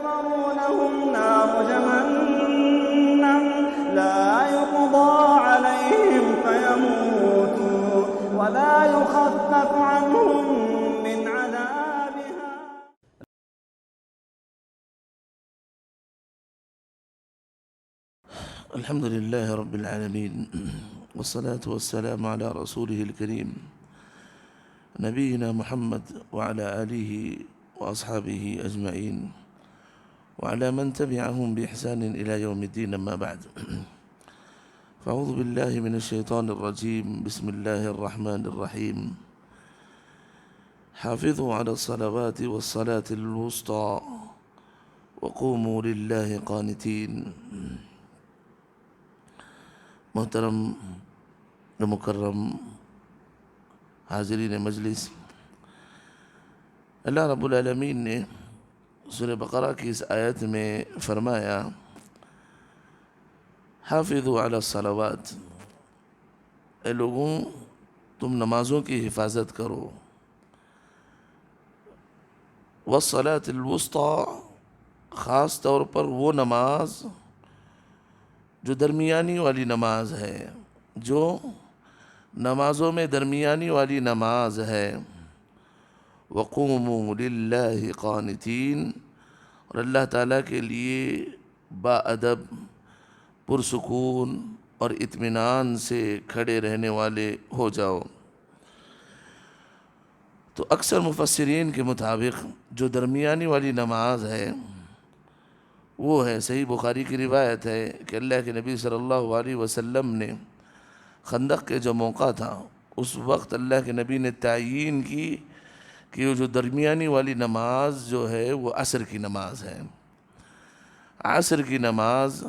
كفروا لهم نار جهنم لا يقضى عليهم فيموتوا ولا يخفف عنهم من عذابها. الحمد لله رب العالمين، والصلاة والسلام على رسوله الكريم نبينا محمد وعلى آله وأصحابه أجمعين وعلى من تبعهم بإحسان إلى يوم الدين. أما بعد، فأعوذ بالله من الشيطان الرجيم. بسم الله الرحمن الرحيم. حافظوا على الصلوات والصلاة الوسطى وقوموا لله قانتين. محترم و مکرم حاضرین مجلس، اللہ رب العالمین نے سورہ بقرہ کی اس آیت میں فرمایا حافظوا علی الصلوات، اے لوگوں تم نمازوں کی حفاظت کرو، والصلاة الوسطی، خاص طور پر وہ نماز جو درمیانی والی نماز ہے، جو نمازوں میں درمیانی والی نماز ہے، وَقُومُوا لِلَّهِ قَانِتِينَ، اور اللہ تعالیٰ کے لیے با ادب، پرسکون اور اطمینان سے کھڑے رہنے والے ہو جاؤ۔ تو اکثر مفسرین کے مطابق جو درمیانی والی نماز ہے وہ ہے، صحیح بخاری کی روایت ہے کہ اللہ کے نبی صلی اللہ علیہ وسلم نے خندق کے جو موقع تھا اس وقت اللہ کے نبی نے تعیین کی کہ وہ جو درمیانی والی نماز جو ہے وہ عصر کی نماز ہے۔ عصر کی نماز،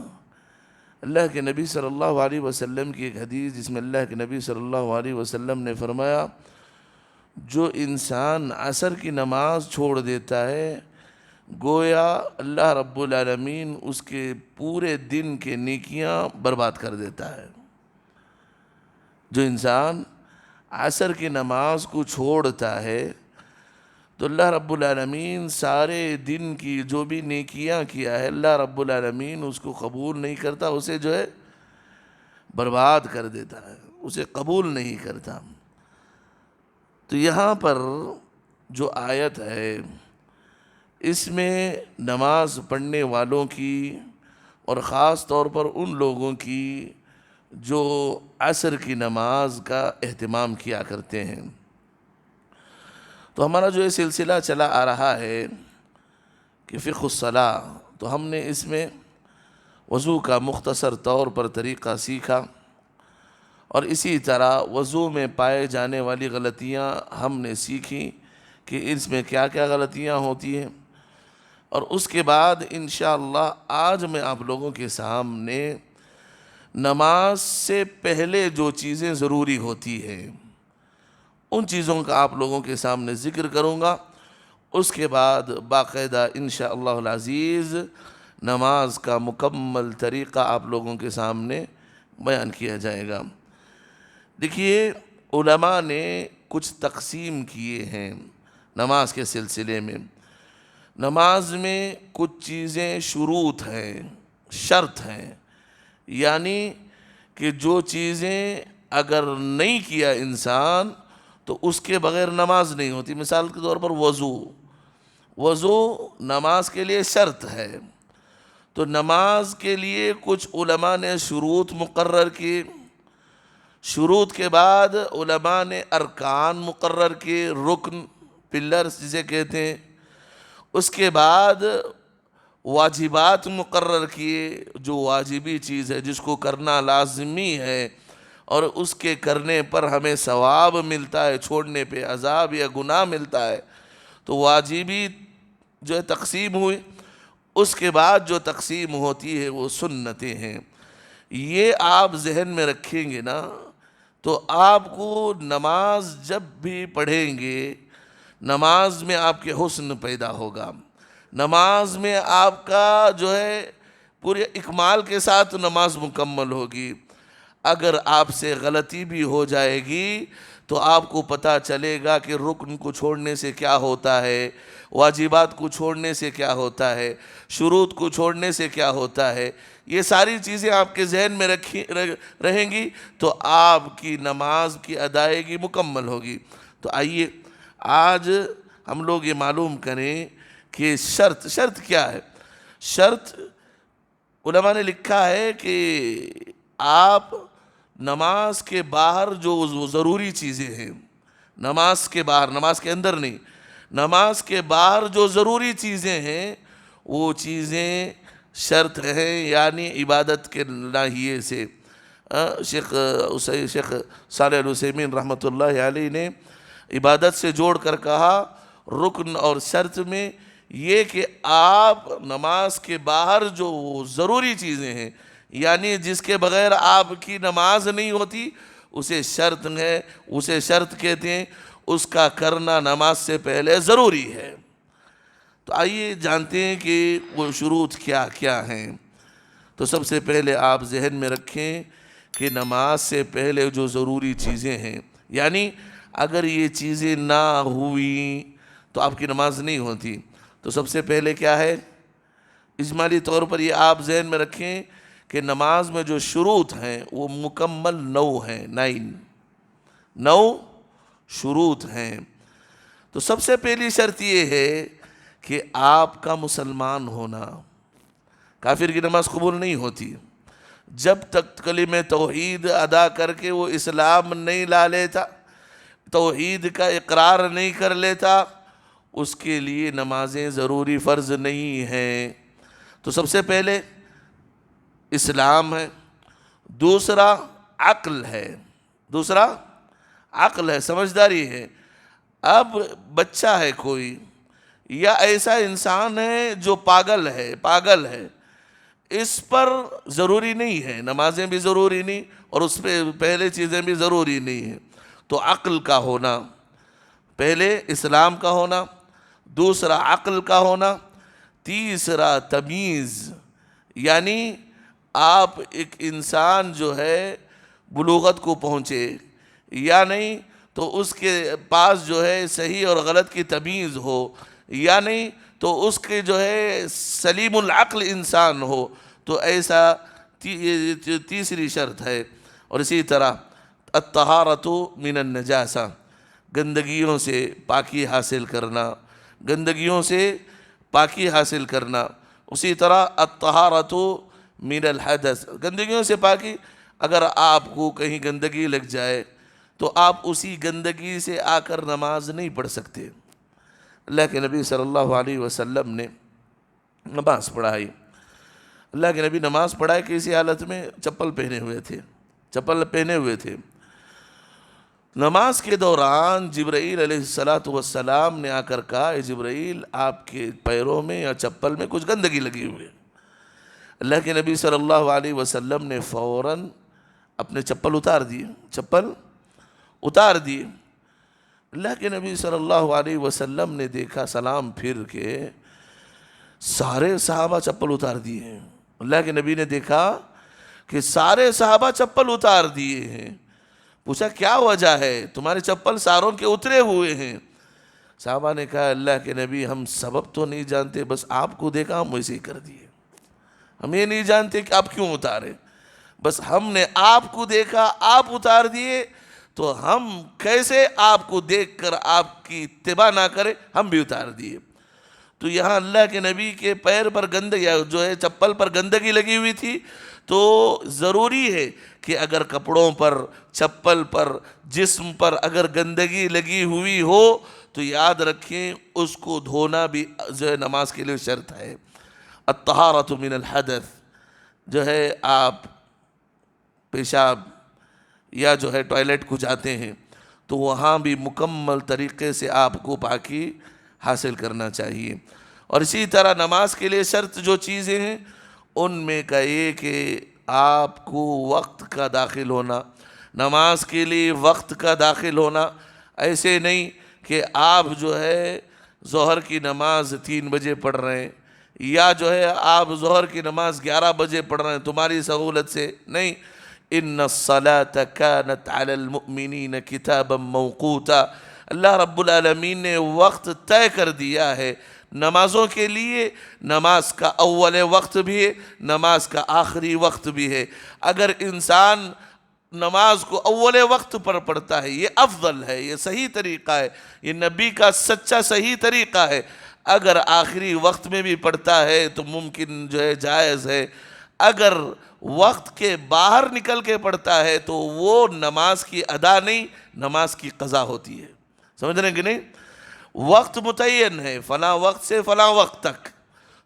اللہ کے نبی صلی اللہ علیہ وسلم کی ایک حدیث جس میں اللہ کے نبی صلی اللہ علیہ وسلم نے فرمایا جو انسان عصر کی نماز چھوڑ دیتا ہے گویا اللہ رب العالمین اس کے پورے دن کے نیکیاں برباد کر دیتا ہے۔ جو انسان عصر کی نماز کو چھوڑتا ہے تو اللہ رب العالمین سارے دن کی جو بھی نیکیاں کیا ہے اللہ رب العالمین اس کو قبول نہیں کرتا، اسے جو ہے برباد کر دیتا ہے، اسے قبول نہیں کرتا۔ تو یہاں پر جو آیت ہے اس میں نماز پڑھنے والوں کی اور خاص طور پر ان لوگوں کی جو عصر کی نماز کا اہتمام کیا کرتے ہیں۔ تو ہمارا جو یہ سلسلہ چلا آ رہا ہے کہ فقہ الصلاۃ، تو ہم نے اس میں وضو کا مختصر طور پر طریقہ سیکھا، اور اسی طرح وضو میں پائے جانے والی غلطیاں ہم نے سیکھی کہ اس میں کیا کیا غلطیاں ہوتی ہیں۔ اور اس کے بعد انشاءاللہ آج میں آپ لوگوں کے سامنے نماز سے پہلے جو چیزیں ضروری ہوتی ہیں ان چیزوں کا آپ لوگوں کے سامنے ذکر کروں گا۔ اس کے بعد باقاعدہ انشاءاللہ العزیز نماز کا مکمل طریقہ آپ لوگوں کے سامنے بیان کیا جائے گا۔ دیکھیے، علماء نے کچھ تقسیم کیے ہیں نماز کے سلسلے میں۔ نماز میں کچھ چیزیں شروط ہیں، شرط ہیں، یعنی کہ جو چیزیں اگر نہیں کیا انسان تو اس کے بغیر نماز نہیں ہوتی۔ مثال کے طور پر وضو نماز کے لیے شرط ہے، تو نماز کے لیے کچھ علماء نے شروط مقرر کی، شروط کے بعد علماء نے ارکان مقرر کیے، رکن، پلرز جسے کہتے ہیں۔ اس کے بعد واجبات مقرر کیے، جو واجبی چیز ہے جس کو کرنا لازمی ہے اور اس کے کرنے پر ہمیں ثواب ملتا ہے، چھوڑنے پہ عذاب یا گناہ ملتا ہے، تو واجبی جو ہے تقسیم ہوئی۔ اس کے بعد جو تقسیم ہوتی ہے وہ سنتیں ہیں۔ یہ آپ ذہن میں رکھیں گے نا تو آپ کو نماز جب بھی پڑھیں گے نماز میں آپ کے حسن پیدا ہوگا، نماز میں آپ کا جو ہے پورے اکمال کے ساتھ نماز مکمل ہوگی۔ اگر آپ سے غلطی بھی ہو جائے گی تو آپ کو پتہ چلے گا کہ رکن کو چھوڑنے سے کیا ہوتا ہے، واجبات کو چھوڑنے سے کیا ہوتا ہے، شروط کو چھوڑنے سے کیا ہوتا ہے۔ یہ ساری چیزیں آپ کے ذہن میں رہیں گی تو آپ کی نماز کی ادائیگی مکمل ہوگی۔ تو آئیے آج ہم لوگ یہ معلوم کریں کہ شرط کیا ہے۔ شرط علماء نے لکھا ہے کہ آپ نماز کے باہر جو ضروری چیزیں ہیں، نماز کے باہر، نماز کے اندر نہیں، نماز کے باہر جو ضروری چیزیں ہیں وہ چیزیں شرط ہیں، یعنی عبادت کے ناحیے سے۔ شیخ صالح العثیمین رحمۃ اللہ علیہ نے عبادت سے جوڑ کر کہا رکن اور شرط میں یہ کہ آپ نماز کے باہر جو ضروری چیزیں ہیں، یعنی جس کے بغیر آپ کی نماز نہیں ہوتی، اسے شرط ہے، اسے شرط کہتے ہیں، اس کا کرنا نماز سے پہلے ضروری ہے۔ تو آئیے جانتے ہیں کہ وہ شروط کیا کیا ہیں۔ تو سب سے پہلے آپ ذہن میں رکھیں کہ نماز سے پہلے جو ضروری چیزیں ہیں، یعنی اگر یہ چیزیں نہ ہوئیں تو آپ کی نماز نہیں ہوتی۔ تو سب سے پہلے کیا ہے؟ اجمالی طور پر یہ آپ ذہن میں رکھیں کہ نماز میں جو شروط ہیں وہ مکمل 9 ہیں، 9 شروط ہیں۔ تو سب سے پہلی شرط یہ ہے کہ آپ کا مسلمان ہونا۔ کافر کی نماز قبول نہیں ہوتی جب تک کلمہ توحید ادا کر کے وہ اسلام نہیں لا لیتا، توحید کا اقرار نہیں کر لیتا، اس کے لیے نمازیں ضروری فرض نہیں ہیں۔ تو سب سے پہلے اسلام ہے، دوسرا عقل ہے، سمجھداری ہے۔ اب بچہ ہے کوئی یا ایسا انسان ہے جو پاگل ہے، اس پر ضروری نہیں ہے، نمازیں بھی ضروری نہیں اور اس پہ پہلے چیزیں بھی ضروری نہیں ہیں۔ تو عقل کا ہونا، پہلے اسلام کا ہونا، دوسرا عقل کا ہونا، تیسرا تمیز، یعنی آپ ایک انسان جو ہے بلوغت کو پہنچے یا نہیں، تو اس کے پاس جو ہے صحیح اور غلط کی تمیز ہو یا نہیں، تو اس کے جو ہے سلیم العقل انسان ہو، تو ایسا تیسری شرط ہے۔ اور اسی طرح الطہارۃ من النجاسہ، گندگیوں سے پاکی حاصل کرنا، اسی طرح الطہارۃ من الحدث، گندگیوں سے پاکی۔ اگر آپ کو کہیں گندگی لگ جائے تو آپ اسی گندگی سے آ کر نماز نہیں پڑھ سکتے۔ اللہ کے نبی صلی اللہ علیہ وسلم نے نماز پڑھائی، اللہ کے نبی نماز پڑھائے کہ اسی حالت میں چپل پہنے ہوئے تھے۔ نماز کے دوران جبرائیل علیہ السلام نے آ کر کہا، اے جبرائیل، آپ کے پیروں میں یا چپل میں کچھ گندگی لگی ہوئی ہے۔ اللہ کے نبی صلی اللہ علیہ وسلم نے فوراً اپنے چپل اتار دی۔ اللہ کے نبی صلی اللہ علیہ وسلم نے دیکھا، سلام پھر کے سارے صحابہ چپل اتار دیے ہیں۔ اللہ کے نبی نے دیکھا کہ سارے صحابہ چپل اتار دیے ہیں۔ پوچھا کیا وجہ ہے، تمہارے چپل ساروں کے اترے ہوئے ہیں؟ صحابہ نے کہا اللہ کے نبی ہم سبب تو نہیں جانتے، بس آپ کو دیکھا ہم ویسے ہی کر دیے، ہم یہ نہیں جانتے کہ آپ کیوں اتارے، بس ہم نے آپ کو دیکھا آپ اتار دیے، تو ہم کیسے آپ کو دیکھ کر آپ کی اتباع نہ کرے، ہم بھی اتار دیے۔ تو یہاں اللہ کے نبی کے پیر پر گندگی جو ہے چپل پر گندگی لگی ہوئی تھی، تو ضروری ہے کہ اگر کپڑوں پر، چپل پر، جسم پر اگر گندگی لگی ہوئی ہو تو یاد رکھیں اس کو دھونا بھی جو ہے نماز کے لیے شرط ہے۔ الطہارۃ من الحدث، جو ہے آپ پیشاب یا جو ہے ٹوائلٹ کو جاتے ہیں تو وہاں بھی مکمل طریقے سے آپ کو پاکی حاصل کرنا چاہیے۔ اور اسی طرح نماز کے لیے شرط جو چیزیں ہیں ان میں کا یہ کہ آپ کو وقت کا داخل ہونا، نماز کے لیے وقت کا داخل ہونا، ایسے نہیں کہ آپ جو ہے ظہر کی نماز 3 بجے پڑھ رہے ہیں یا جو ہے آپ ظہر کی نماز 11 بجے پڑھ رہے ہیں تمہاری سہولت سے، نہیں، ان الصلاۃ کانت علی المؤمنین کتابا موقوتا، اللہ رب العالمین نے وقت طے کر دیا ہے نمازوں کے لیے. نماز کا اول وقت بھی ہے، نماز کا آخری وقت بھی ہے. اگر انسان نماز کو اول وقت پر پڑھتا ہے یہ افضل ہے، یہ صحیح طریقہ ہے، یہ نبی کا سچا صحیح طریقہ ہے. اگر آخری وقت میں بھی پڑھتا ہے تو ممکن جو ہے جائز ہے. اگر وقت کے باہر نکل کے پڑھتا ہے تو وہ نماز کی ادا نہیں، نماز کی قضا ہوتی ہے. سمجھ رہے ہیں کہ نہیں؟ وقت متعین ہے، فلاں وقت سے فلاں وقت تک،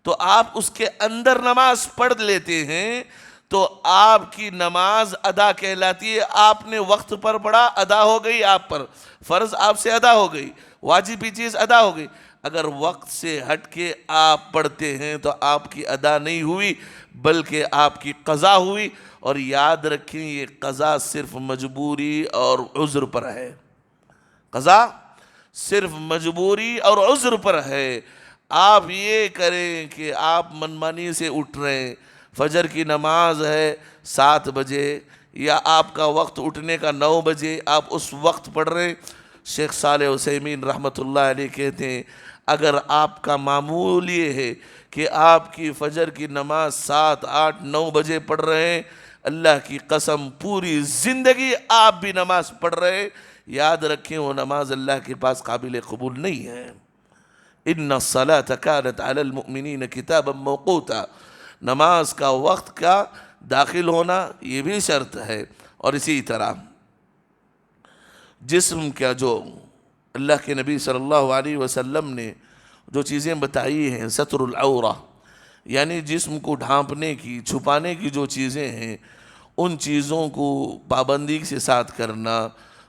تو آپ اس کے اندر نماز پڑھ لیتے ہیں تو آپ کی نماز ادا کہلاتی ہے. آپ نے وقت پر پڑھا، ادا ہو گئی آپ پر، فرض آپ سے ادا ہو گئی، واجبی چیز ادا ہو گئی. اگر وقت سے ہٹ کے آپ پڑھتے ہیں تو آپ کی ادا نہیں ہوئی بلکہ آپ کی قضا ہوئی. اور یاد رکھیں یہ قضا صرف مجبوری اور عذر پر ہے، قضا صرف مجبوری اور عذر پر ہے. آپ یہ کریں کہ آپ منمانی سے اٹھ رہے ہیں، فجر کی نماز ہے 7 بجے یا آپ کا وقت اٹھنے کا 9 بجے، آپ اس وقت پڑھ رہے ہیں. شیخ صالح عثیمین رحمۃ اللہ علیہ کہتے ہیں اگر آپ کا معمول یہ ہے کہ آپ کی فجر کی نماز 7، 8، 9 بجے پڑھ رہے ہیں، اللہ کی قسم پوری زندگی آپ بھی نماز پڑھ رہے ہیں، یاد رکھیں وہ نماز اللہ کے پاس قابل قبول نہیں ہے. ان الصلاۃ کانت علی المؤمنین کتابا موقوتا، نماز کا وقت کا داخل ہونا یہ بھی شرط ہے. اور اسی طرح جسم کا جو اللہ کے نبی صلی اللہ علیہ وسلم نے جو چیزیں بتائی ہیں، ستر العورہ یعنی جسم کو ڈھانپنے کی، چھپانے کی جو چیزیں ہیں، ان چیزوں کو پابندی کے ساتھ کرنا.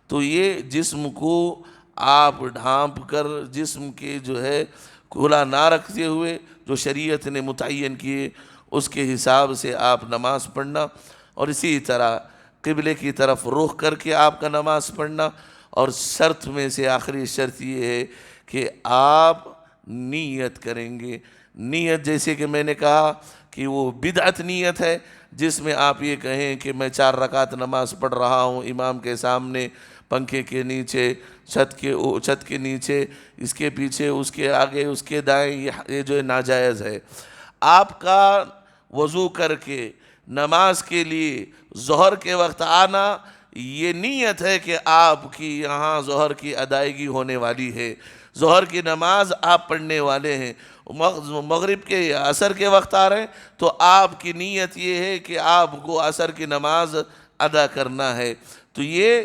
تو یہ جسم کو آپ ڈھانپ کر جسم کے جو ہے کھلا نہ رکھتے ہوئے جو شریعت نے متعین کیے اس کے حساب سے آپ نماز پڑھنا. اور اسی طرح قبلے کی طرف رخ کر کے آپ کا نماز پڑھنا. اور شرط میں سے آخری شرط یہ ہے کہ آپ نیت کریں گے. نیت جیسے کہ میں نے کہا کہ وہ بدعت نیت ہے جس میں آپ یہ کہیں کہ میں 4 رکعت نماز پڑھ رہا ہوں امام کے سامنے، پنکھے کے نیچے، چھت کے نیچے، اس کے پیچھے، اس کے آگے، اس کے دائیں، یہ جو ہے ناجائز ہے. آپ کا وضو کر کے نماز کے لیے ظہر کے وقت آنا یہ نیت ہے کہ آپ کی یہاں ظہر کی ادائیگی ہونے والی ہے، ظہر کی نماز آپ پڑھنے والے ہیں. مغرب کے یا عصر کے وقت آ رہے ہیں تو آپ کی نیت یہ ہے کہ آپ کو عصر کی نماز ادا کرنا ہے. تو یہ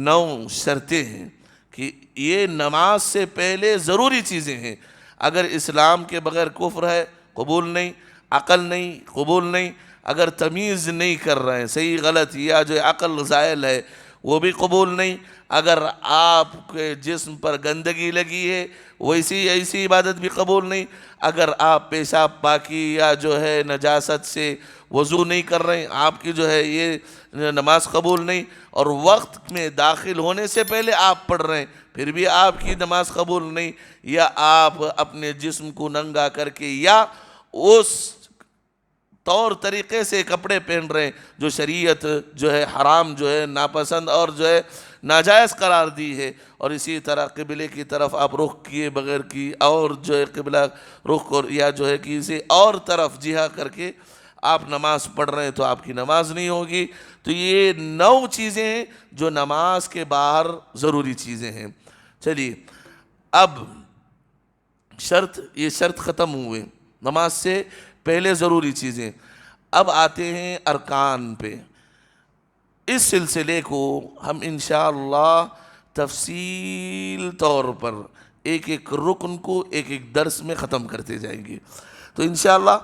9 شرطیں ہیں کہ یہ نماز سے پہلے ضروری چیزیں ہیں. اگر اسلام کے بغیر کفر ہے قبول نہیں، عقل نہیں قبول نہیں، اگر تمیز نہیں کر رہے ہیں صحیح غلط یا جو عقل زائل ہے وہ بھی قبول نہیں، اگر آپ کے جسم پر گندگی لگی ہے ویسی ایسی عبادت بھی قبول نہیں، اگر آپ پیشاب پاکی یا جو ہے نجاست سے وضو نہیں کر رہے ہیں آپ کی جو ہے یہ نماز قبول نہیں، اور وقت میں داخل ہونے سے پہلے آپ پڑھ رہے ہیں پھر بھی آپ کی نماز قبول نہیں، یا آپ اپنے جسم کو ننگا کر کے یا اس طور طریقے سے کپڑے پہن رہے ہیں جو شریعت جو ہے حرام جو ہے ناپسند اور جو ہے ناجائز قرار دی ہے. اور اسی طرح قبلے کی طرف آپ رخ کیے بغیر کی اور جو ہے قبلہ رخ یا جو ہے کسی اور طرف جہا کر کے آپ نماز پڑھ رہے ہیں تو آپ کی نماز نہیں ہوگی. تو یہ 9 چیزیں ہیں جو نماز کے باہر ضروری چیزیں ہیں. چلیے اب یہ شرط ختم ہوئے نماز سے پہلے ضروری چیزیں. اب آتے ہیں ارکان پہ. اس سلسلے کو ہم انشاءاللہ تفصیل طور پر ایک ایک رکن کو ایک ایک درس میں ختم کرتے جائیں گے. تو انشاءاللہ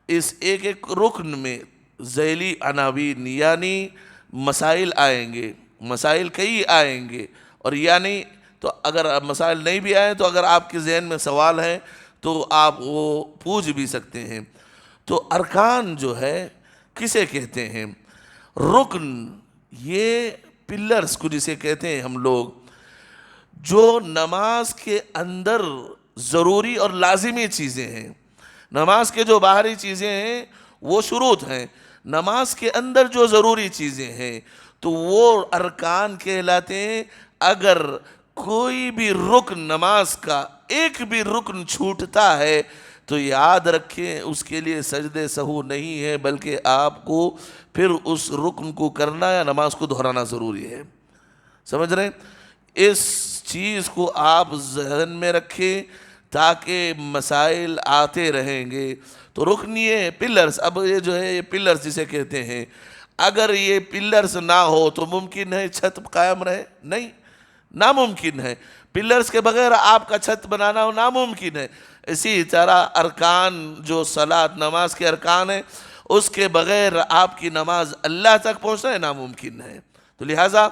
اس ایک ایک رکن میں ذیلی عناوین یعنی مسائل آئیں گے، مسائل کئی آئیں گے، اور یعنی تو اگر مسائل نہیں بھی آئیں تو اگر آپ کے ذہن میں سوال ہے تو آپ وہ پوچھ بھی سکتے ہیں. تو ارکان جو ہے کسے کہتے ہیں؟ رکن یہ پلرز کو جسے کہتے ہیں ہم لوگ، جو نماز کے اندر ضروری اور لازمی چیزیں ہیں. نماز کے جو باہری چیزیں ہیں وہ شروط ہیں، نماز کے اندر جو ضروری چیزیں ہیں تو وہ ارکان کہلاتے ہیں. اگر کوئی بھی رکن نماز کا ایک بھی رکن چھوٹتا ہے تو یاد رکھیں اس کے لیے سجدے سہو نہیں ہے، بلکہ آپ کو پھر اس رکن کو کرنا یا نماز کو دہرانا ضروری ہے. سمجھ رہے ہیں؟ اس چیز کو آپ ذہن میں رکھیں تاکہ مسائل آتے رہیں گے. تو رکن یہ پلرز، اب یہ جو ہے یہ پلرز جسے کہتے ہیں، اگر یہ پلرز نہ ہو تو ممکن ہے چھت قائم رہے؟ نہیں، ناممکن ہے. پلرز کے بغیر آپ کا چھت بنانا ناممکن ہے. اسی طرح ارکان جو صلاۃ نماز کے ارکان ہیں اس کے بغیر آپ کی نماز اللہ تک پہنچنا ناممکن ہے. تو لہٰذا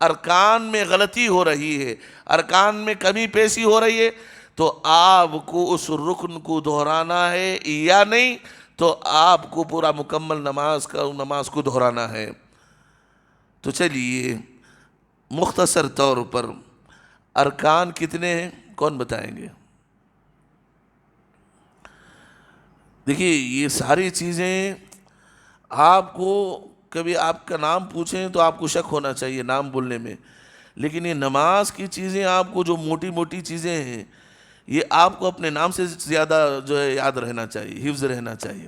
ارکان میں غلطی ہو رہی ہے، ارکان میں کمی پیشی ہو رہی ہے تو آپ کو اس رکن کو دہرانا ہے، یا نہیں تو آپ کو پورا مکمل نماز کو دہرانا ہے. تو چلیے مختصر طور پر ارکان کتنے ہیں کون بتائیں گے؟ دیکھیے یہ ساری چیزیں آپ کو کبھی آپ کا نام پوچھیں تو آپ کو شک ہونا چاہیے نام بولنے میں، لیکن یہ نماز کی چیزیں آپ کو جو موٹی موٹی چیزیں ہیں یہ آپ کو اپنے نام سے زیادہ جو ہے یاد رہنا چاہیے، حفظ رہنا چاہیے.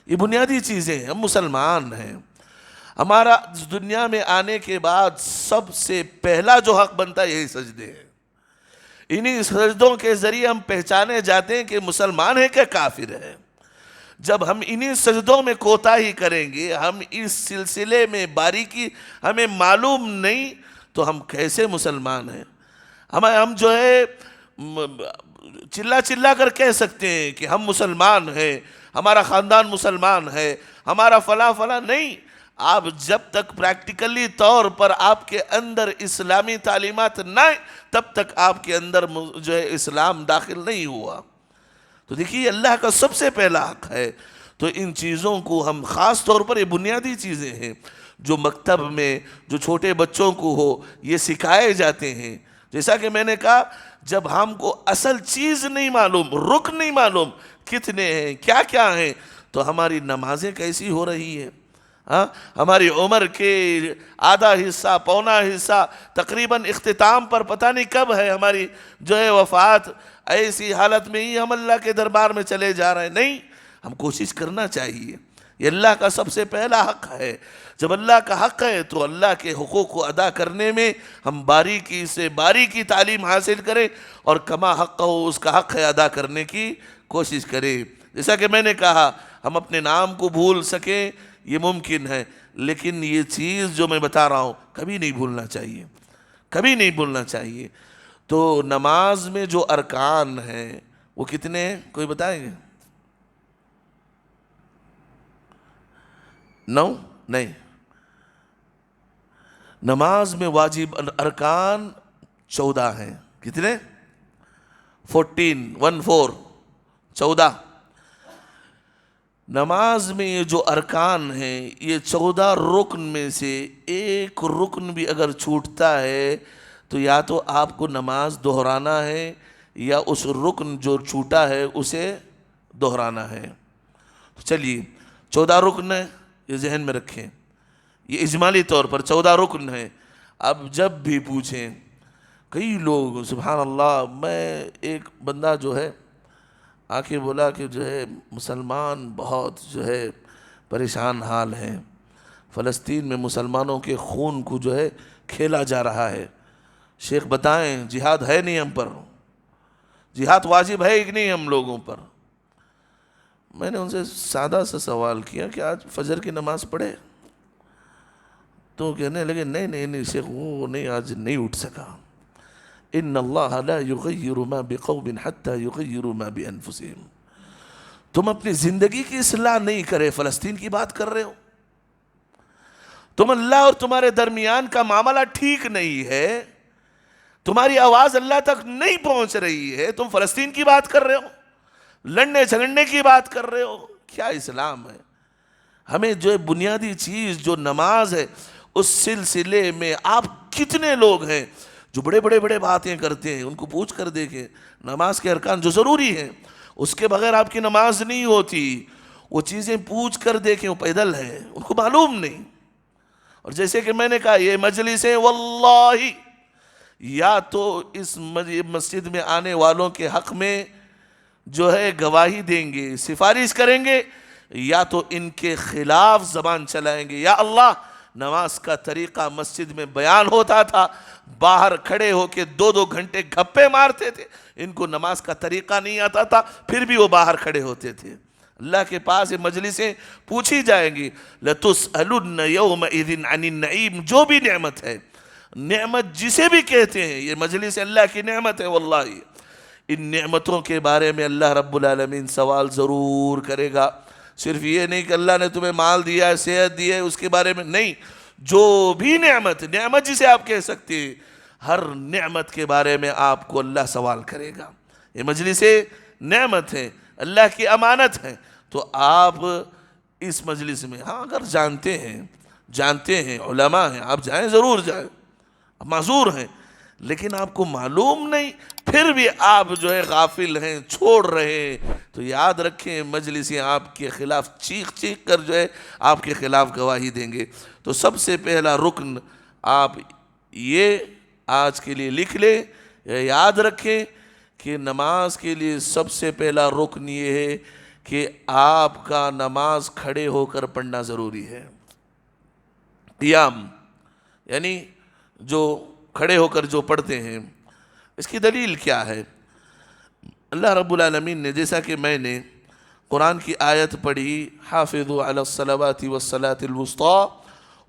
یہ بنیادی چیزیں ہیں. ہم مسلمان ہیں، ہمارا دنیا میں آنے کے بعد سب سے پہلا جو حق بنتا ہے یہی سجدے ہیں. انہی سجدوں کے ذریعے ہم پہچانے جاتے ہیں کہ مسلمان ہیں کہ کافر ہیں. جب ہم انہی سجدوں میں کوتاہی کریں گے، ہم اس سلسلے میں باریکی ہمیں معلوم نہیں تو ہم کیسے مسلمان ہیں؟ ہم جو ہے چلا کر کہہ سکتے ہیں کہ ہم مسلمان ہیں، ہمارا خاندان مسلمان ہے، ہمارا فلاں نہیں. آپ جب تک پریکٹیکلی طور پر آپ کے اندر اسلامی تعلیمات نہ آئیں تب تک آپ کے اندر جو ہے اسلام داخل نہیں ہوا. تو دیکھیے اللہ کا سب سے پہلا حق ہے. تو ان چیزوں کو ہم خاص طور پر یہ بنیادی چیزیں ہیں جو مکتب میں جو چھوٹے بچوں کو ہو یہ سکھائے جاتے ہیں. جیسا کہ میں نے کہا جب ہم کو اصل چیز نہیں معلوم، رکن نہیں معلوم کتنے ہیں کیا ہیں تو ہماری نمازیں کیسی ہو رہی ہیں. ہماری عمر کے آدھا حصہ پونا حصہ تقریباً اختتام پر پتہ نہیں کب ہے ہماری جو ہے وفات. ایسی حالت میں ہی ہم اللہ کے دربار میں چلے جا رہے ہیں. نہیں، ہم کوشش کرنا چاہیے. یہ اللہ کا سب سے پہلا حق ہے. جب اللہ کا حق ہے تو اللہ کے حقوق کو ادا کرنے میں ہم باریکی سے باریکی تعلیم حاصل کریں اور کما حق ہو اس کا حق ہے ادا کرنے کی کوشش کریں. جیسا کہ میں نے کہا ہم اپنے نام کو بھول سکیں یہ ممکن ہے، لیکن یہ چیز جو میں بتا رہا ہوں کبھی نہیں بھولنا چاہیے، کبھی نہیں بھولنا چاہیے. تو نماز میں جو ارکان ہیں وہ کتنے ہیں کوئی بتائیں گے؟ 9 نہیں. نماز میں واجب ارکان 14 ہیں. کتنے؟ 14 نماز میں یہ جو ارکان ہیں یہ 14 رکن میں سے ایک رکن بھی اگر چھوٹتا ہے تو یا تو آپ کو نماز دہرانا ہے یا اس رکن جو چھوٹا ہے اسے دہرانا ہے. تو چلیے 14 رکن ہے، یہ ذہن میں رکھیں. یہ اجمالی طور پر 14 رکن ہیں. اب جب بھی پوچھیں کئی لوگ سبحان اللہ، میں ایک بندہ جو ہے آ کے بولا کہ جو ہے مسلمان بہت جو ہے پریشان حال ہیں، فلسطین میں مسلمانوں کے خون کو جو ہے کھیلا جا رہا ہے. شیخ بتائیں جہاد ہے نہیں ہم پر، جہاد واجب ہے کہ نہیں ہم لوگوں پر؟ میں نے ان سے سادہ سا سوال کیا کہ آج فجر کی نماز پڑھے؟ تو کہنے لگے نہیں شیخ وہ نہیں، آج نہیں اٹھ سکا. ان اللہ لا یغیر ما بقوم حتی یغیروا ما بانفسہم. تم اپنی زندگی کی اصلاح نہیں کرے، فلسطین کی بات کر رہے ہو. تم اللہ اور تمہارے درمیان کا معاملہ ٹھیک نہیں ہے، تمہاری آواز اللہ تک نہیں پہنچ رہی ہے، تم فلسطین کی بات کر رہے ہو، لڑنے جھگڑنے کی بات کر رہے ہو. کیا اسلام ہے؟ ہمیں جو ہے بنیادی چیز جو نماز ہے اس سلسلے میں آپ کتنے لوگ ہیں جو بڑے باتیں کرتے ہیں، ان کو پوچھ کر دیکھیں. نماز کے ارکان جو ضروری ہیں اس کے بغیر آپ کی نماز نہیں ہوتی. وہ چیزیں پوچھ کر دیکھیں، وہ پیدل ہے، ان کو معلوم نہیں. اور جیسے کہ میں نے کہا یہ مجلسیں واللہ یا تو اس مسجد میں آنے والوں کے حق میں جو ہے گواہی دیں گے، سفارش کریں گے، یا تو ان کے خلاف زبان چلائیں گے. یا اللہ، نماز کا طریقہ مسجد میں بیان ہوتا تھا، باہر کھڑے ہو کے 2 گھنٹے گپے مارتے تھے، ان کو نماز کا طریقہ نہیں آتا تھا، پھر بھی وہ باہر کھڑے ہوتے تھے. اللہ کے پاس یہ مجلسیں پوچھی جائیں گی. لَتُسْأَلُنَّ يَوْمَئِذٍ عَنِ النَّعِيمِ، جو بھی نعمت ہے، نعمت جسے بھی کہتے ہیں، یہ مجلس اللہ کی نعمت ہے. واللہ ان نعمتوں کے بارے میں اللہ رب العالمین سوال ضرور کرے گا. صرف یہ نہیں کہ اللہ نے تمہیں مال دیا ہے، صحت دی ہے، اس کے بارے میں نہیں، جو بھی نعمت جسے آپ کہہ سکتے ہیں، ہر نعمت کے بارے میں آپ کو اللہ سوال کرے گا. یہ مجلس نعمت ہے، اللہ کی امانت ہے. تو آپ اس مجلس میں اگر جانتے ہیں علماء ہیں، آپ جائیں، ضرور جائیں، معذور ہیں، لیکن آپ کو معلوم نہیں، پھر بھی آپ جو ہے غافل ہیں، چھوڑ رہے ہیں، تو یاد رکھیں مجلسیں آپ کے خلاف چیخ کر جو ہے آپ کے خلاف گواہی دیں گے. تو سب سے پہلا رکن آپ یہ آج کے لیے لکھ لیں، یاد رکھیں کہ نماز کے لیے سب سے پہلا رکن یہ ہے کہ آپ کا نماز کھڑے ہو کر پڑھنا ضروری ہے. قیام یعنی جو کھڑے ہو کر جو پڑھتے ہیں، اس کی دلیل کیا ہے؟ اللہ رب العالمین نے، جیسا کہ میں نے قرآن کی آیت پڑھی، حافظوا علی الصلوات والصلاة الوسطی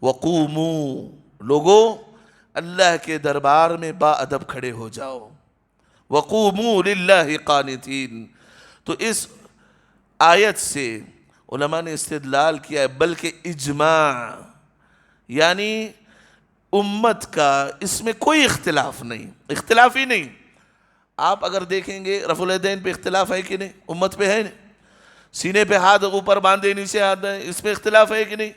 وقوموا، لوگوں اللہ کے دربار میں با ادب کھڑے ہو جاؤ، وقوموا للہ قانتین. تو اس آیت سے علماء نے استدلال کیا ہے، بلکہ اجماع یعنی امت کا اس میں کوئی اختلاف نہیں، اختلاف ہی نہیں. آپ اگر دیکھیں گے رفع الیدین پہ اختلاف ہے کہ نہیں؟ امت پہ ہے نہیں. سینے پہ ہاتھ اوپر باندھے نیچے ہاتھ ہے، اس پہ اختلاف ہے کہ نہیں؟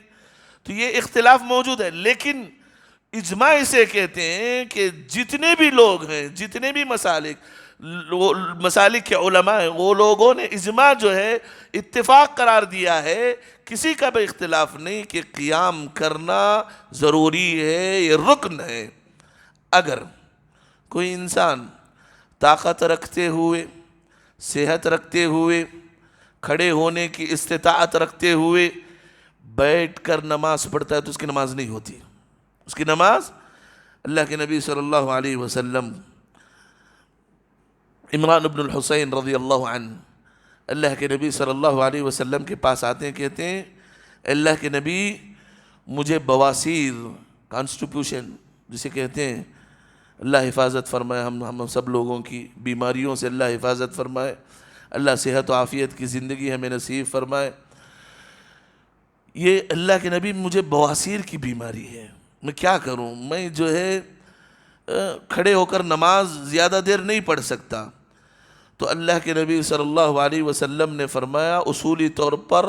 تو یہ اختلاف موجود ہے، لیکن اجماع اسے کہتے ہیں کہ جتنے بھی لوگ ہیں، جتنے بھی مسالک کے علماء ہیں، وہ لوگوں نے اجماع جو ہے اتفاق قرار دیا ہے، کسی کا بھی اختلاف نہیں کہ قیام کرنا ضروری ہے، یہ رکن ہے. اگر کوئی انسان طاقت رکھتے ہوئے، صحت رکھتے ہوئے، کھڑے ہونے کی استطاعت رکھتے ہوئے بیٹھ کر نماز پڑھتا ہے تو اس کی نماز نہیں ہوتی. اس کی نماز، اللہ کے نبی صلی اللہ علیہ وسلم عمران بن الحسین رضی اللہ عنہ اللہ کے نبی صلی اللہ علیہ وسلم کے پاس آتے ہیں، کہتے ہیں اللہ کے نبی مجھے بواسیر، کانسٹیپیوشن جسے کہتے ہیں، اللہ حفاظت فرمائے ہم سب لوگوں کی بیماریوں سے، اللہ حفاظت فرمائے، اللہ صحت و عافیت کی زندگی ہمیں نصیب فرمائے. یہ اللہ کے نبی مجھے بواسیر کی بیماری ہے، میں کیا کروں؟ میں جو ہے کھڑے ہو کر نماز زیادہ دیر نہیں پڑھ سکتا. تو اللہ کے نبی صلی اللہ علیہ وسلم نے فرمایا اصولی طور پر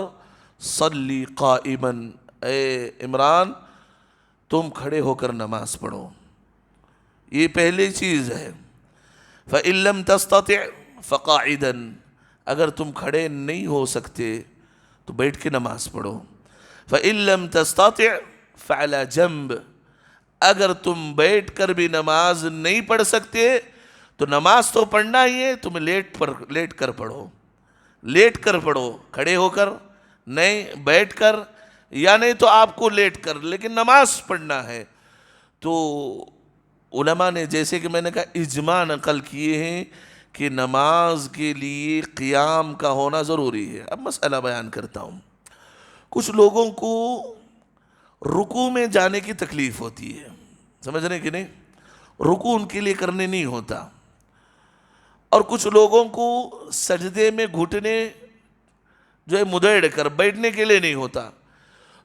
صلی قائما، اے عمران تم کھڑے ہو کر نماز پڑھو، یہ پہلی چیز ہے. فَإِن لَمْ تَسْتَطِعْ فَقَاعِدًا، اگر تم کھڑے نہیں ہو سکتے تو بیٹھ کے نماز پڑھو. فَإِن لَمْ تَسْتَطِعْ فَعَلَى جَنْبٍ، اگر تم بیٹھ کر بھی نماز نہیں پڑھ سکتے تو نماز تو پڑھنا ہی ہے، تم لیٹ کر پڑھو، لیٹ کر پڑھو، کھڑے ہو کر نہیں، بیٹھ کر، یا نہیں تو آپ کو لیٹ کر، لیکن نماز پڑھنا ہے. تو علماء نے جیسے کہ میں نے کہا اجماع نقل کیے ہیں کہ نماز کے لیے قیام کا ہونا ضروری ہے. اب مسئلہ بیان کرتا ہوں. کچھ لوگوں کو رکوع میں جانے کی تکلیف ہوتی ہے، سمجھ رہے کہ نہیں؟ رکوع ان کے لیے کرنے نہیں ہوتا. اور کچھ لوگوں کو سجدے میں گھٹنے جو ہے مدیڑ کر بیٹھنے کے لیے نہیں ہوتا.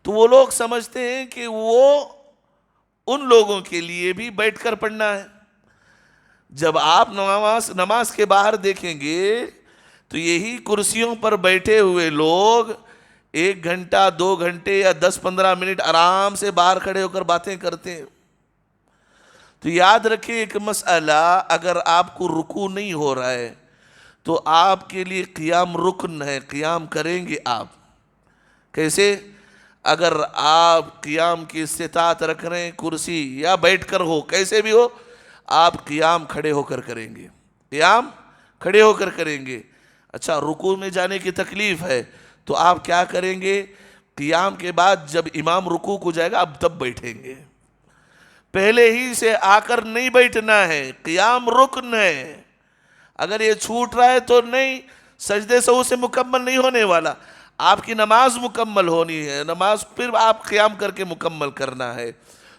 تو وہ لوگ سمجھتے ہیں کہ وہ ان لوگوں کے لیے بھی بیٹھ کر پڑھنا ہے. جب آپ نماز کے باہر دیکھیں گے تو یہی کرسیوں پر بیٹھے ہوئے لوگ 1 گھنٹہ 2 گھنٹے یا 10-15 منٹ آرام سے باہر کھڑے ہو کر باتیں کرتے ہیں. تو یاد رکھیں ایک مسئلہ، اگر آپ کو رکوع نہیں ہو رہا ہے تو آپ کے لیے قیام رکن ہے، قیام کریں گے آپ. کیسے؟ اگر آپ قیام کی استطاعت رکھ رہے ہیں کرسی یا بیٹھ کر ہو، کیسے بھی ہو، آپ قیام کھڑے ہو کر کریں گے، قیام کھڑے ہو کر کریں گے۔ اچھا رکوع میں جانے کی تکلیف ہے تو آپ کیا کریں گے؟ قیام کے بعد جب امام رکوع کو جائے گا اب تب بیٹھیں گے، پہلے ہی سے آ کر نہیں بیٹھنا ہے، قیام رکن ہے، اگر یہ چھوٹ رہا ہے تو نہیں، سجدے سہو سے مکمل نہیں ہونے والا، آپ کی نماز مکمل ہونی ہے، نماز پھر آپ قیام کر کے مکمل کرنا ہے۔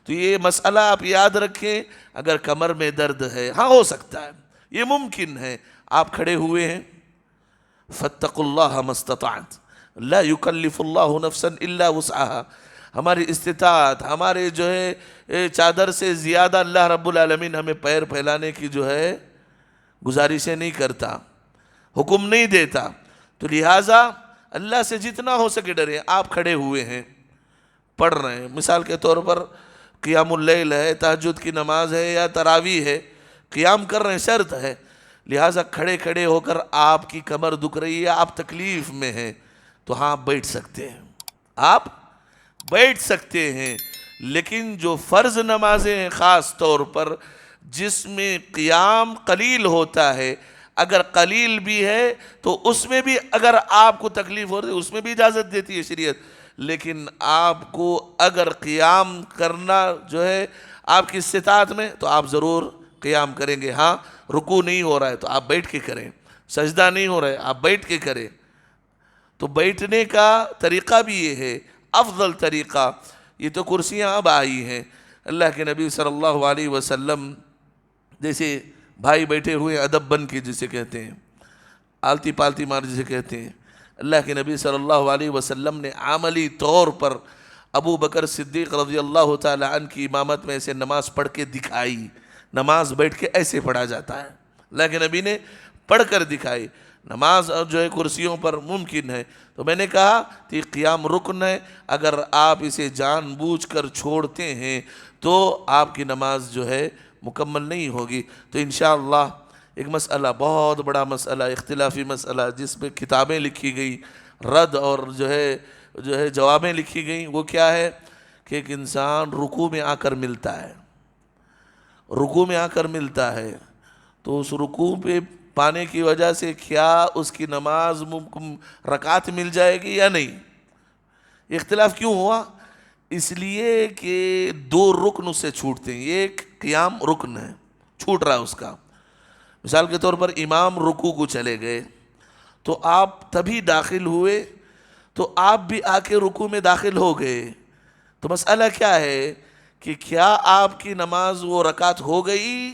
تو یہ مسئلہ آپ یاد رکھیں، اگر کمر میں درد ہے، ہاں ہو سکتا ہے، یہ ممکن ہے، آپ کھڑے ہوئے ہیں، فَاتَّقُوا اللَّهَ مَا اسْتَطَعْتُمْ لَا يُكَلِّفُ اللَّهُ نَفْسًا إِلَّا وُسْعَهَا، ہماری استطاعت، ہمارے جو ہے چادر سے زیادہ اللہ رب العالمین ہمیں پیر پھیلانے کی جو ہے گزارشیں نہیں کرتا، حکم نہیں دیتا، تو لہٰذا اللہ سے جتنا ہو سکے ڈریں۔ آپ کھڑے ہوئے ہیں، پڑھ رہے ہیں، مثال کے طور پر قیام اللیل ہے، تہجد کی نماز ہے یا تراویح ہے، قیام کر رہے ہیں، شرط ہے، لہٰذا کھڑے کھڑے ہو کر آپ کی کمر دکھ رہی ہے، آپ تکلیف میں ہیں تو ہاں بیٹھ سکتے ہیں، آپ بیٹھ سکتے ہیں۔ لیکن جو فرض نمازیں ہیں خاص طور پر جس میں قیام قلیل ہوتا ہے، اگر قلیل بھی ہے تو اس میں بھی اگر آپ کو تکلیف ہو رہی ہے اس میں بھی اجازت دیتی ہے شریعت، لیکن آپ کو اگر قیام کرنا جو ہے آپ کی استطاعت میں تو آپ ضرور قیام کریں گے۔ ہاں رکوع نہیں ہو رہا ہے تو آپ بیٹھ کے کریں، سجدہ نہیں ہو رہا ہے آپ بیٹھ کے کریں۔ تو بیٹھنے کا طریقہ بھی یہ ہے، افضل طریقہ، یہ تو کرسیاں اب آئی ہیں، اللہ کے نبی صلی اللہ علیہ وسلم جیسے بھائی بیٹھے ہوئے ادب بن کے جسے کہتے ہیں، آلتی پالتی مار جسے کہتے ہیں، اللہ کے نبی صلی اللہ علیہ وسلم نے عملی طور پر ابو بکر صدیق رضی اللہ تعالی عنہ کی امامت میں ایسے نماز پڑھ کے دکھائی، نماز بیٹھ کے ایسے پڑھا جاتا ہے، اللہ کے نبی نے پڑھ کر دکھائی، نماز جو ہے کرسیوں پر ممکن ہے۔ تو میں نے کہا کہ قیام رکن ہے، اگر آپ اسے جان بوجھ کر چھوڑتے ہیں تو آپ کی نماز جو ہے مکمل نہیں ہوگی۔ تو انشاءاللہ ایک مسئلہ، بہت بڑا مسئلہ، اختلافی مسئلہ، جس پہ کتابیں لکھی گئی، رد اور جو ہے جوابیں لکھی گئیں، وہ کیا ہے کہ ایک انسان رکوع میں آ کر ملتا ہے، رکوع میں آ کر ملتا ہے تو اس رکوع پہ پانے کی وجہ سے کیا اس کی نماز رکعت مل جائے گی یا نہیں؟ اختلاف کیوں ہوا؟ اس لیے کہ دو رکن اس سے چھوٹتے ہیں، یہ ایک قیام رکن ہے، چھوٹ رہا ہے اس کا۔ مثال کے طور پر امام رکوع کو چلے گئے تو آپ تبھی داخل ہوئے تو آپ بھی آ کے رکوع میں داخل ہو گئے، تو مسئلہ کیا ہے کہ کیا آپ کی نماز وہ رکعت ہو گئی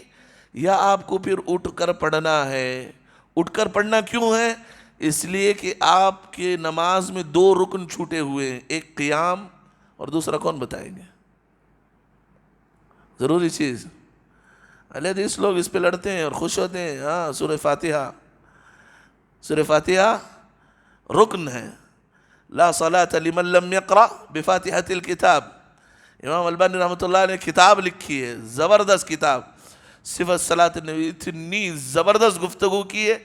یا آپ کو پھر اٹھ کر پڑھنا ہے؟ اٹھ کر پڑھنا کیوں ہے؟ اس لیے کہ آپ کے نماز میں دو رکن چھوٹے ہوئے ہیں، ایک قیام اور دوسرا کون بتائیں گے؟ ضروری چیز، اہل حدیث لوگ اس پہ لڑتے ہیں اور خوش ہوتے ہیں، ہاں سورہ فاتحہ، سورہ فاتحہ رکن ہے، لا صلاة لمن لم يقرأ بفاتحة الكتاب، امام البانی رحمۃ اللہ نے کتاب لکھی ہے، زبردست کتاب، صفت صلاۃ النبی، اتنی زبردست گفتگو کی ہے۔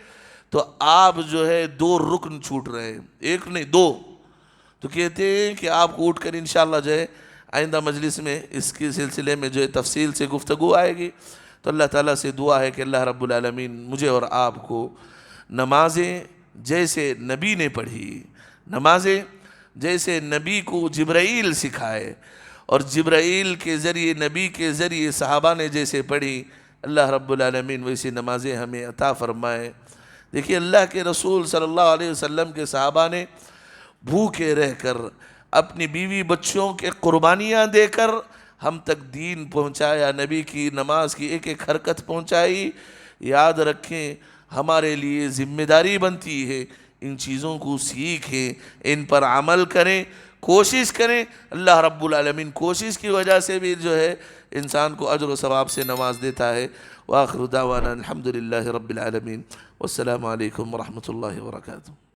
تو آپ جو ہے دو رکن چھوٹ رہے ہیں، ایک نہیں دو، تو کہتے ہیں کہ آپ کو اٹھ کر انشاءاللہ جو ہے آئندہ مجلس میں اس کے سلسلے میں جو ہے تفصیل سے گفتگو آئے گی۔ تو اللہ تعالیٰ سے دعا ہے کہ اللہ رب العالمین مجھے اور آپ کو نمازیں جیسے نبی نے پڑھی، نمازیں جیسے نبی کو جبرائیل سکھائے اور جبرائیل کے ذریعے نبی کے ذریعے صحابہ نے جیسے پڑھی، اللہ رب العالمین ویسی نمازیں ہمیں عطا فرمائے۔ دیکھیے اللہ کے رسول صلی اللہ علیہ وسلم کے صحابہ نے بھوکے رہ کر اپنی بیوی بچوں کے قربانیاں دے کر ہم تک دین پہنچایا، نبی کی نماز کی ایک ایک حرکت پہنچائی۔ یاد رکھیں ہمارے لیے ذمہ داری بنتی ہے، ان چیزوں کو سیکھیں، ان پر عمل کریں، کوشش کریں۔ اللہ رب العالمین کوشش کی وجہ سے بھی جو ہے انسان کو اجر و ثواب سے نواز دیتا ہے۔ وآخر دعوانا الحمدللہ رب العالمین، والسلام علیکم ورحمۃ اللہ وبرکاتہ۔